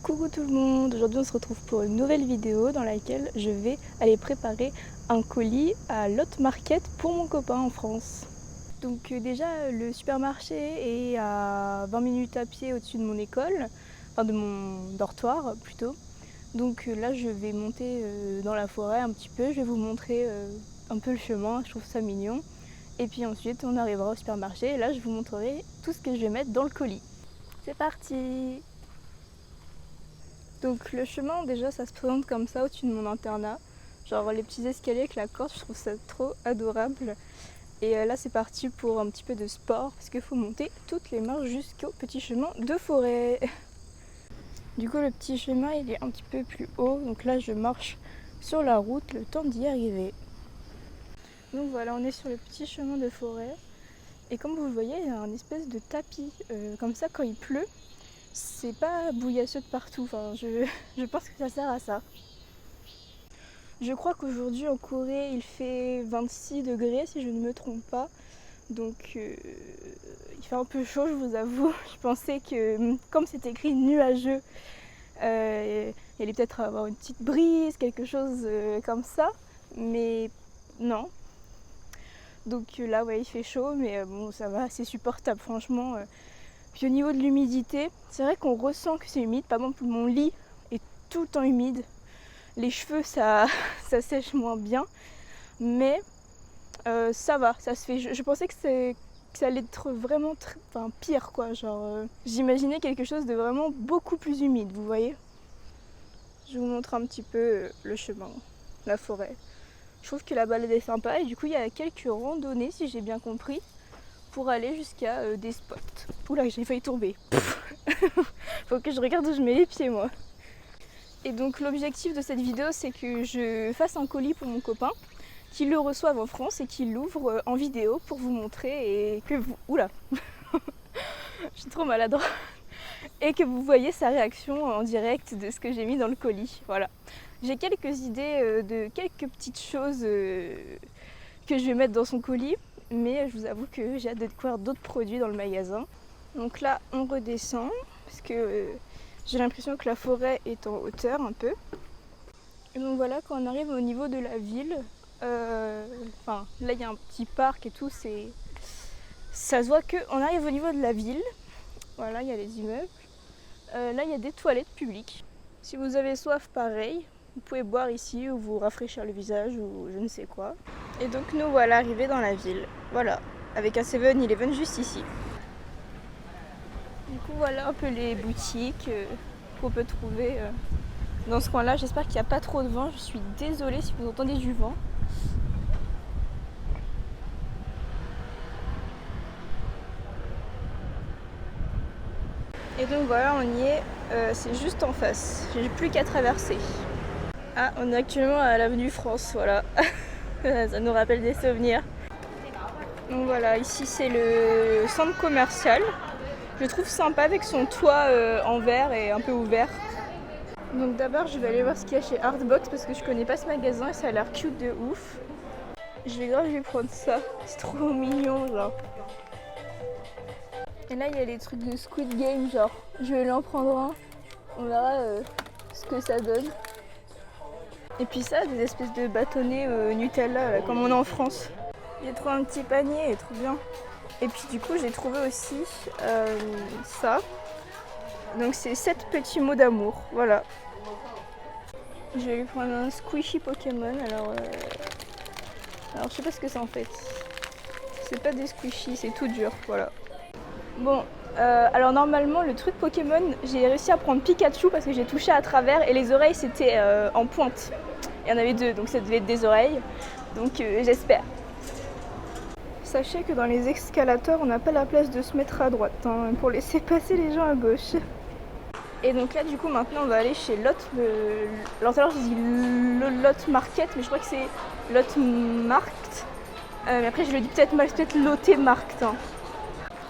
Coucou tout le monde, aujourd'hui on se retrouve pour une nouvelle vidéo dans laquelle je vais aller préparer un colis à Lot Market pour mon copain en France. Donc déjà le supermarché est à 20 minutes à pied au-dessus de mon école, enfin de mon dortoir plutôt. Donc là je vais monter dans la forêt un petit peu, je vais vous montrer un peu le chemin, je trouve ça mignon. Et puis ensuite on arrivera au supermarché et là je vous montrerai tout ce que je vais mettre dans le colis. C'est parti! Donc le chemin déjà ça se présente comme ça au-dessus de mon internat. Genre les petits escaliers avec la corde, je trouve ça trop adorable. Et là c'est parti pour un petit peu de sport parce qu'il faut monter toutes les marches jusqu'au petit chemin de forêt. Du coup le petit chemin il est un petit peu plus haut, donc là je marche sur la route le temps d'y arriver. Donc voilà, on est sur le petit chemin de forêt. Et comme vous le voyez, il y a un espèce de tapis. Comme ça quand il pleut, c'est pas bouillasseux de partout, enfin, je pense que ça sert à ça. Je crois qu'aujourd'hui en Corée il fait 26 degrés si je ne me trompe pas. Donc il fait un peu chaud, je vous avoue. Je pensais que comme c'est écrit nuageux, il allait peut-être avoir une petite brise, quelque chose comme ça. Mais non. Donc là ouais il fait chaud mais bon ça va, c'est supportable franchement. Puis au niveau de l'humidité, c'est vrai qu'on ressent que c'est humide. Par exemple, mon lit est tout le temps humide. Les cheveux, ça sèche moins bien. Mais ça va, ça se fait. Je pensais que ça allait être vraiment pire, quoi. Genre, j'imaginais quelque chose de vraiment beaucoup plus humide, vous voyez. Je vous montre un petit peu le chemin, la forêt. Je trouve que la balade est sympa et du coup, il y a quelques randonnées, si j'ai bien compris, pour aller jusqu'à des spots. Oula, j'ai failli tomber. Faut que je regarde où je mets les pieds, moi. Et donc l'objectif de cette vidéo, c'est que je fasse un colis pour mon copain, qu'il le reçoive en France et qu'il l'ouvre en vidéo pour vous montrer et que vous... Oula. Je suis trop maladroite. Et que vous voyez sa réaction en direct de ce que j'ai mis dans le colis. Voilà. J'ai quelques idées de quelques petites choses que je vais mettre dans son colis. Mais je vous avoue que j'ai hâte de découvrir d'autres produits dans le magasin. Donc là, on redescend parce que j'ai l'impression que la forêt est en hauteur un peu. Et donc voilà, quand on arrive au niveau de la ville, là il y a un petit parc et tout, ça se voit qu'on arrive au niveau de la ville. Voilà, il y a les immeubles. Là, il y a des toilettes publiques. Si vous avez soif, pareil, vous pouvez boire ici ou vous rafraîchir le visage ou je ne sais quoi. Et donc nous voilà arrivés dans la ville. Voilà, avec un 7-Eleven juste ici. Du coup voilà un peu les boutiques qu'on peut trouver dans ce coin-là. J'espère qu'il n'y a pas trop de vent. Je suis désolée si vous entendez du vent. Et donc voilà, on y est. C'est juste en face. J'ai plus qu'à traverser. Ah, on est actuellement à l'avenue France, voilà. Ça nous rappelle des souvenirs. Donc voilà, ici c'est le centre commercial. Je le trouve sympa avec son toit en verre et un peu ouvert. Donc d'abord je vais aller voir ce qu'il y a chez Artbox parce que je connais pas ce magasin et ça a l'air cute de ouf. Je vais prendre ça, c'est trop mignon genre. Et là il y a les trucs de Squid Game genre. Je vais lui en prendre un, on verra ce que ça donne. Et puis ça, des espèces de bâtonnets Nutella là, comme on a en France. J'ai trouvé un petit panier, il est trop bien. Et puis du coup j'ai trouvé aussi ça. Donc c'est 7 petits mots d'amour, voilà. Je vais lui prendre un squishy Pokémon, alors je sais pas ce que c'est en fait. C'est pas des squishy, c'est tout dur, voilà. Bon, alors normalement le truc Pokémon, j'ai réussi à prendre Pikachu parce que j'ai touché à travers et les oreilles c'était en pointe. Il y en avait 2, donc ça devait être des oreilles, donc j'espère. Sachez que dans les escalators, on n'a pas la place de se mettre à droite hein, pour laisser passer les gens à gauche. Et donc là, du coup, maintenant, on va aller chez Lot. Alors tout à l'heure, je dis Lot Market, mais je crois que c'est Lot Markt. Mais après, je le dis peut-être mal, c'est peut-être Lotte Markt. Hein.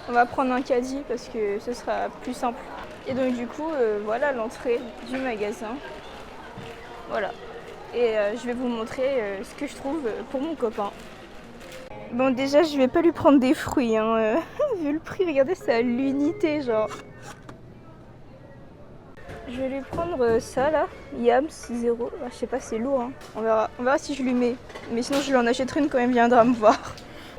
On va prendre un caddie parce que ce sera plus simple. Et donc, du coup, voilà l'entrée du magasin. Voilà. Et je vais vous montrer ce que je trouve pour mon copain. Bon, déjà, je vais pas lui prendre des fruits. Hein. Vu le prix, regardez, c'est à l'unité, genre. Je vais lui prendre ça là, Yams 0. Je sais pas, c'est lourd, hein. On verra si je lui mets. Mais sinon, je lui en achèterai une quand il viendra me voir.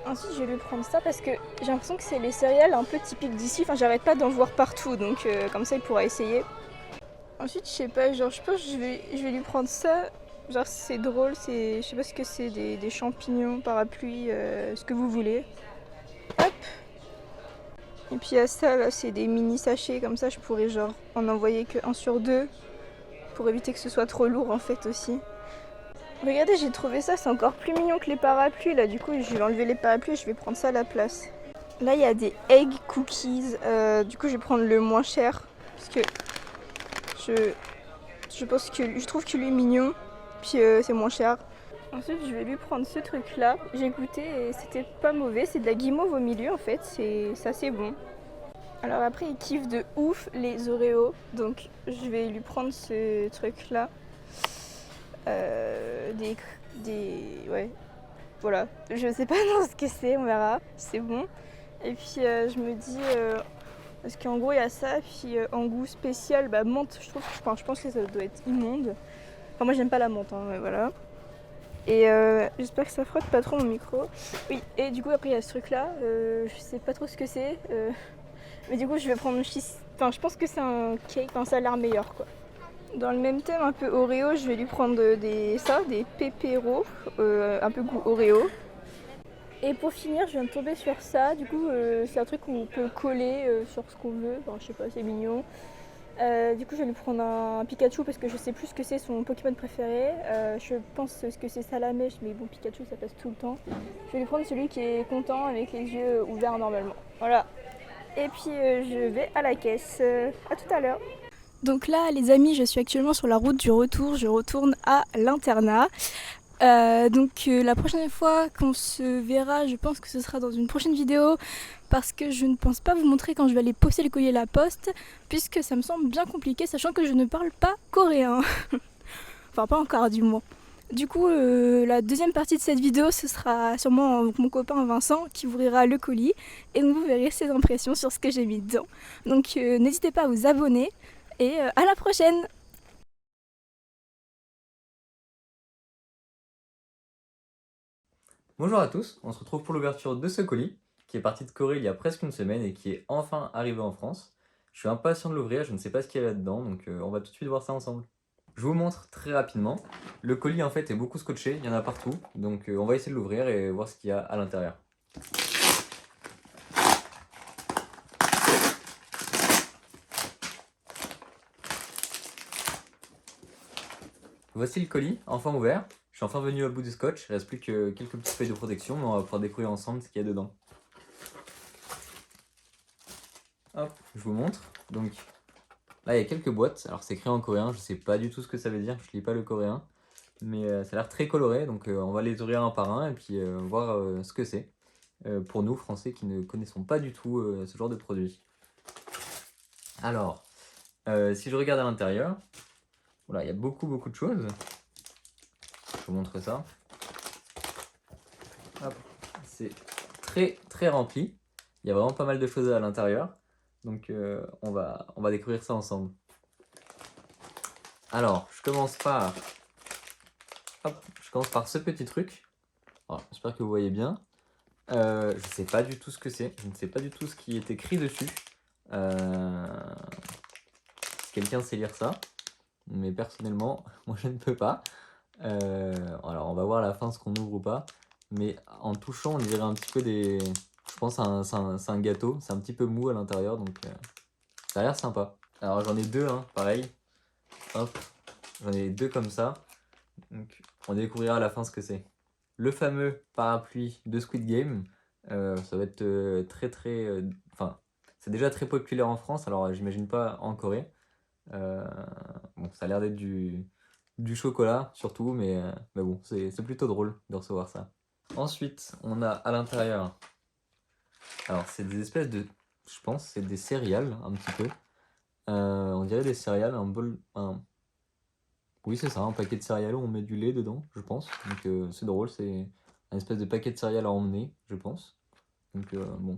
Ensuite, je vais lui prendre ça parce que j'ai l'impression que c'est les céréales un peu typiques d'ici. Enfin, j'arrête pas d'en voir partout, donc comme ça, il pourra essayer. Ensuite, je sais pas, genre, je pense que je vais lui prendre ça. Genre, c'est drôle, je sais pas ce que c'est, des champignons, parapluies, ce que vous voulez. Hop. Et puis à ça, là, c'est des mini sachets, comme ça, je pourrais genre en envoyer que 1 sur 2 pour éviter que ce soit trop lourd en fait aussi. Regardez, j'ai trouvé ça, c'est encore plus mignon que les parapluies là, du coup je vais enlever les parapluies et je vais prendre ça à la place. Là il y a des egg cookies, du coup je vais prendre le moins cher parce que je pense que je trouve qu'il est mignon, puis c'est moins cher. Ensuite je vais lui prendre ce truc là, j'ai goûté et c'était pas mauvais, c'est de la guimauve au milieu en fait, c'est assez bon. Alors après il kiffe de ouf les Oreos, donc je vais lui prendre ce truc là. Ouais, voilà, je sais pas non ce que c'est, on verra, c'est bon. Et puis je me dis, parce qu'en gros il y a ça, puis en goût spécial, bah menthe, je pense que ça doit être immonde. Enfin moi j'aime pas la menthe, hein, mais voilà. Et j'espère que ça frotte pas trop mon micro. Oui, et du coup après il y a ce truc là, je sais pas trop ce que c'est, mais du coup je vais prendre enfin je pense que c'est un cake, enfin ça a l'air meilleur quoi. Dans le même thème un peu Oreo, je vais lui prendre des pépéros, un peu goût Oreo. Et pour finir, je viens de tomber sur ça. Du coup, c'est un truc qu'on peut coller sur ce qu'on veut. Enfin, je sais pas, c'est mignon. Du coup, je vais lui prendre un Pikachu parce que je sais plus ce que c'est son Pokémon préféré. Je pense que c'est Salamèche, mais bon, Pikachu ça passe tout le temps. Je vais lui prendre celui qui est content avec les yeux ouverts normalement. Voilà. Et puis, je vais à la caisse. À tout à l'heure. Donc là, les amis, je suis actuellement sur la route du retour. Je retourne à l'internat. La prochaine fois qu'on se verra, je pense que ce sera dans une prochaine vidéo parce que je ne pense pas vous montrer quand je vais aller poster le courrier à la poste puisque ça me semble bien compliqué sachant que je ne parle pas coréen. Enfin, pas encore du moins. Du coup, la deuxième partie de cette vidéo, ce sera sûrement mon copain Vincent qui ouvrira le colis et donc vous verrez ses impressions sur ce que j'ai mis dedans. Donc n'hésitez pas à vous abonner et à la prochaine! Bonjour à tous, on se retrouve pour l'ouverture de ce colis, qui est parti de Corée il y a presque une semaine et qui est enfin arrivé en France. Je suis impatient de l'ouvrir, je ne sais pas ce qu'il y a là-dedans, donc on va tout de suite voir ça ensemble. Je vous montre très rapidement. Le colis en fait est beaucoup scotché, il y en a partout, donc on va essayer de l'ouvrir et voir ce qu'il y a à l'intérieur. Voici le colis, enfin ouvert. Je suis enfin venu au bout du scotch, il reste plus que quelques petites feuilles de protection, mais on va pouvoir découvrir ensemble ce qu'il y a dedans. Hop, je vous montre. Donc là, il y a quelques boîtes. Alors, c'est écrit en coréen. Je sais pas du tout ce que ça veut dire. Je lis pas le coréen. Mais ça a l'air très coloré. Donc, on va les ouvrir un par un et puis voir ce que c'est. Pour nous, Français, qui ne connaissons pas du tout ce genre de produit. Alors, si je regarde à l'intérieur, voilà, il y a beaucoup de choses. Je vous montre ça. C'est très rempli. Il y a vraiment pas mal de choses à l'intérieur. Donc, on va découvrir ça ensemble. Alors, je commence par ce petit truc. J'espère que vous voyez bien. Je sais pas du tout ce que c'est. Je ne sais pas du tout ce qui est écrit dessus. Si quelqu'un sait lire ça. Mais personnellement, moi je ne peux pas. Alors on va voir à la fin ce qu'on ouvre ou pas. Mais en touchant, on dirait un petit peu des... Je pense que c'est un gâteau. C'est un petit peu mou à l'intérieur. Donc ça a l'air sympa. Alors j'en ai deux, hein, pareil. Hop. J'en ai deux comme ça. Donc on découvrira à la fin ce que c'est. Le fameux parapluie de Squid Game, ça va être enfin, c'est déjà très populaire en France, alors j'imagine pas en Corée. Bon, ça a l'air d'être du chocolat surtout, mais bon, c'est plutôt drôle de recevoir ça. Ensuite, on a à l'intérieur, alors c'est des espèces de, je pense, c'est des céréales un petit peu. On dirait des céréales, oui, c'est ça, un paquet de céréales où on met du lait dedans, je pense. Donc c'est drôle, c'est un espèce de paquet de céréales à emmener, je pense. Donc bon,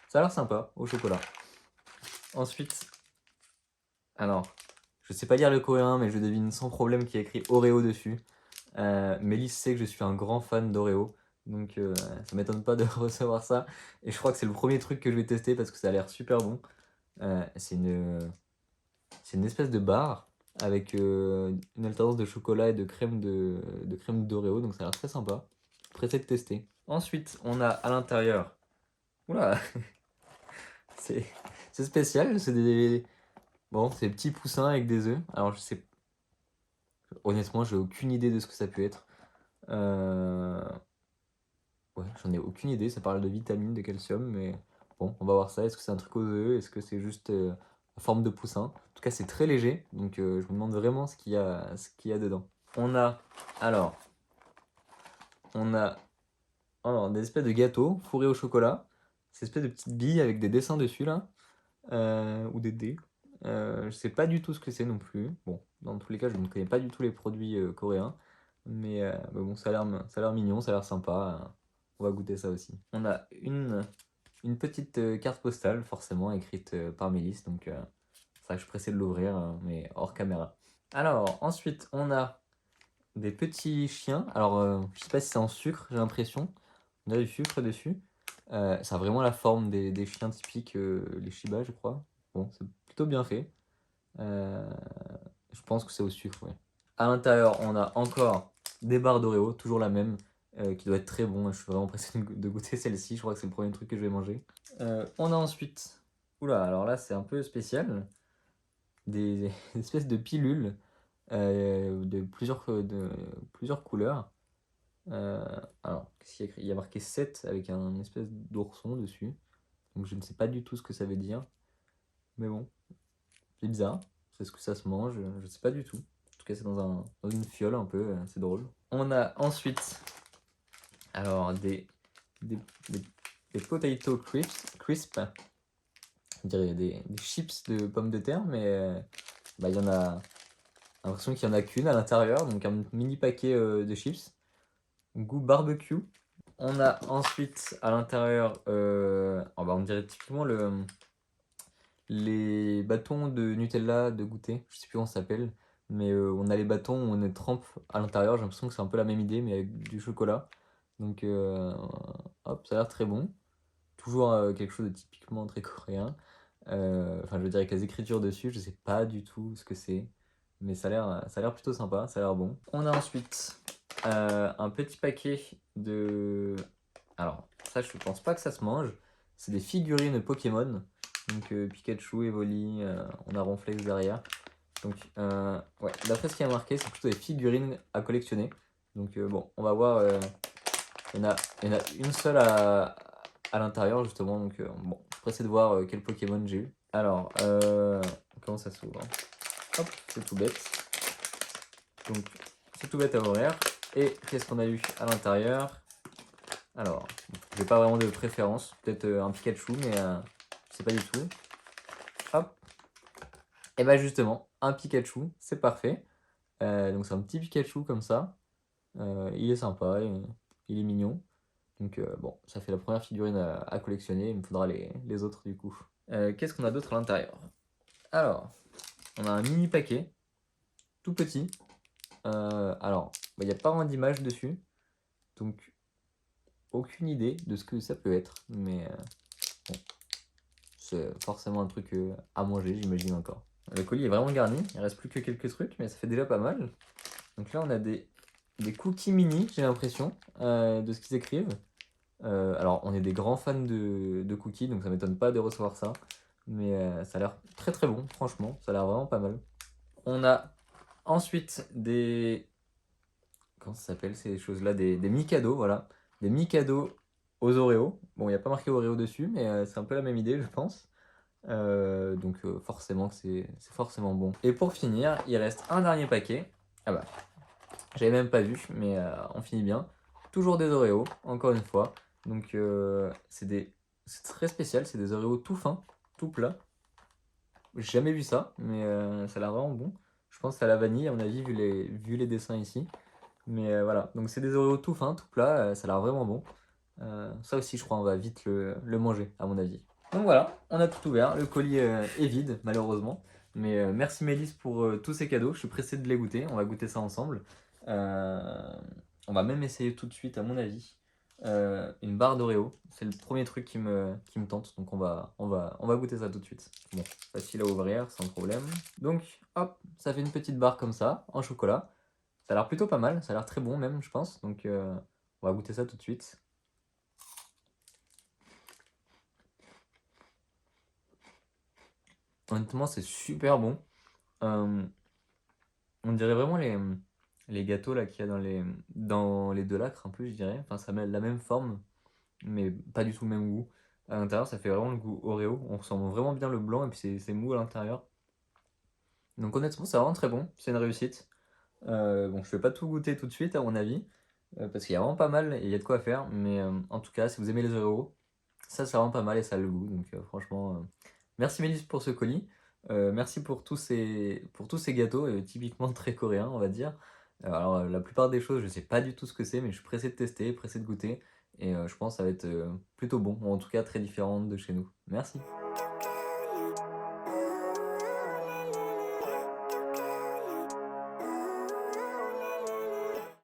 ça a l'air sympa, au chocolat. Ensuite, alors, Je sais pas lire le coréen, mais je devine sans problème qu'il y a écrit Oreo dessus. Mélisse sait que je suis un grand fan d'Oreo, donc ça m'étonne pas de recevoir ça. Et je crois que c'est le premier truc que je vais tester parce que ça a l'air super bon. C'est une espèce de barre avec une alternance de chocolat et de crème d'Oreo, donc ça a l'air très sympa. Pressé de tester. Ensuite, on a à l'intérieur. Oula, c'est c'est spécial, bon, c'est des petits poussins avec des œufs. Alors je sais, honnêtement, j'ai aucune idée de ce que ça peut être. Euh, Ouais, j'en ai aucune idée, ça parle de vitamines, de calcium, mais bon, on va voir ça. Est-ce que c'est un truc aux œufs? Est-ce que c'est juste en forme de poussin? En tout cas, c'est très léger, donc je me demande vraiment ce qu'il y a dedans. On a, alors, on a des espèces de gâteaux fourrés au chocolat, ces espèces de petites billes avec des dessins dessus là, ou des dés. Je sais pas du tout ce que c'est non plus. Bon, dans tous les cas, je ne connais pas du tout les produits coréens, mais bon, ça a l'air mignon, ça a l'air sympa. On va goûter ça aussi. On a une petite carte postale, forcément, écrite par Mélisse, donc c'est vrai que je suis pressé de l'ouvrir, mais hors caméra. Alors, ensuite, on a des petits chiens. Alors, je sais pas si c'est en sucre, j'ai l'impression. On a du sucre dessus. Ça a vraiment la forme des chiens typiques, les Shiba, je crois. Bon, c'est plutôt bien fait. Euh, je pense que c'est au sucre, oui. À l'intérieur, on a encore des barres d'Oreo, toujours la même, qui doit être très bon. Je suis vraiment pressé de goûter celle-ci. Je crois que c'est le premier truc que je vais manger. On a ensuite, oula, alors là c'est un peu spécial, des espèces de pilules de plusieurs couleurs. Euh, alors, qu'est-ce qu'il y a écrit? Il y a marqué 7 avec un espèce d'ourson dessus. Donc je ne sais pas du tout ce que ça veut dire. Mais bon, c'est bizarre. C'est ce que ça se mange, je ne sais pas du tout. En tout cas, c'est dans une fiole un peu, c'est drôle. On a ensuite alors des, des, des potato crisp. On dirait des chips de pommes de terre, mais bah, il y en a l'impression qu'il y en a qu'une à l'intérieur, donc un mini paquet de chips, goût barbecue. On a ensuite à l'intérieur, oh bah, on dirait typiquement les bâtons de Nutella de goûter, je sais plus comment ça s'appelle, mais on a les bâtons où on les trempe à l'intérieur, j'ai l'impression que c'est un peu la même idée, mais avec du chocolat. Donc hop, ça a l'air très bon. Toujours quelque chose de typiquement très coréen. Enfin, je veux dire, avec les écritures dessus, je sais pas du tout ce que c'est. Mais ça a l'air plutôt sympa, ça a l'air bon. On a ensuite un petit paquet de. Alors, ça, je pense pas que ça se mange. C'est des figurines Pokémon. Donc, Pikachu, Evoli, on a Ronflex derrière. Donc, ouais, d'après ce qui a marqué, c'est plutôt des figurines à collectionner. Donc, bon, on va voir. Il y en a une seule à l'intérieur, justement. Donc, bon, je suis pressé de voir quel Pokémon j'ai eu. Alors, comment ça s'ouvre? Hop, c'est tout bête. Donc, c'est tout bête à ouvrir. Et qu'est-ce qu'on a eu à l'intérieur? Alors, j'ai pas vraiment de préférence. Peut-être un Pikachu, mais je sais pas du tout. Hop. Et bah justement, un Pikachu, c'est parfait. Donc c'est un petit Pikachu comme ça. Il est sympa, il est mignon. Donc bon, ça fait la première figurine à collectionner. Il me faudra les autres du coup. Qu'est-ce qu'on a d'autre à l'intérieur? Alors, on a un mini paquet, tout petit. Alors, il n'y a pas vraiment d'image dessus. Donc, aucune idée de ce que ça peut être. Mais bon, c'est forcément un truc à manger, j'imagine encore. Le colis est vraiment garni. Il reste plus que quelques trucs, mais ça fait déjà pas mal. Donc là, on a des cookies mini, j'ai l'impression, de ce qu'ils écrivent. Alors, on est des grands fans de cookies, donc ça m'étonne pas de recevoir ça. Mais ça a l'air très très bon, franchement. Ça a l'air vraiment pas mal. On a ensuite des. Comment ça s'appelle ces choses-là? Des Mikado, voilà. Des Mikado aux Oreos. Bon, il n'y a pas marqué Oreo dessus, mais c'est un peu la même idée, je pense. Donc forcément que c'est forcément bon. Et pour finir, il reste un dernier paquet. Ah bah, j'avais même pas vu, mais on finit bien. Toujours des Oreos, encore une fois. Donc c'est très spécial, c'est des Oreos tout fins, tout plats. J'ai jamais vu ça, mais ça a l'air vraiment bon. Je pense à la vanille, à mon avis, vu les dessins ici. Mais voilà, donc c'est des Oreos tout fins, tout plats, ça a l'air vraiment bon. Ça aussi, je crois, on va vite le manger, à mon avis. Donc voilà, on a tout ouvert. Le colis est vide, malheureusement. Mais merci Mélisse pour tous ces cadeaux. Je suis pressé de les goûter. On va goûter ça ensemble. Euh, on va même essayer tout de suite, à mon avis, une barre d'Oreo. C'est le premier truc qui me tente. Donc on va goûter ça tout de suite. Bon, facile à ouvrir, sans problème. Donc, hop, ça fait une petite barre comme ça, en chocolat. Ça a l'air plutôt pas mal. Ça a l'air très bon même, je pense. Donc on va goûter ça tout de suite. Honnêtement, c'est super bon. Euh, on dirait vraiment les gâteaux là qu'il y a dans les deux lacres un peu, je dirais. Enfin, ça a la même forme, mais pas du tout le même goût. À l'intérieur, ça fait vraiment le goût Oreo. On ressent vraiment bien le blanc et puis c'est mou à l'intérieur. Donc honnêtement, c'est vraiment très bon. C'est une réussite. Bon, je vais pas tout goûter tout de suite à mon avis, parce qu'il y a vraiment pas mal et il y a de quoi faire. Mais en tout cas, si vous aimez les Oreos, ça c'est vraiment pas mal et ça a le goût. Donc franchement, merci Mélisse pour ce colis. Merci pour tous ces gâteaux, typiquement très coréens, on va dire. Alors la plupart des choses, je sais pas du tout ce que c'est, mais je suis pressé de tester, pressé de goûter. Et je pense que ça va être plutôt bon, ou en tout cas très différent de chez nous. Merci.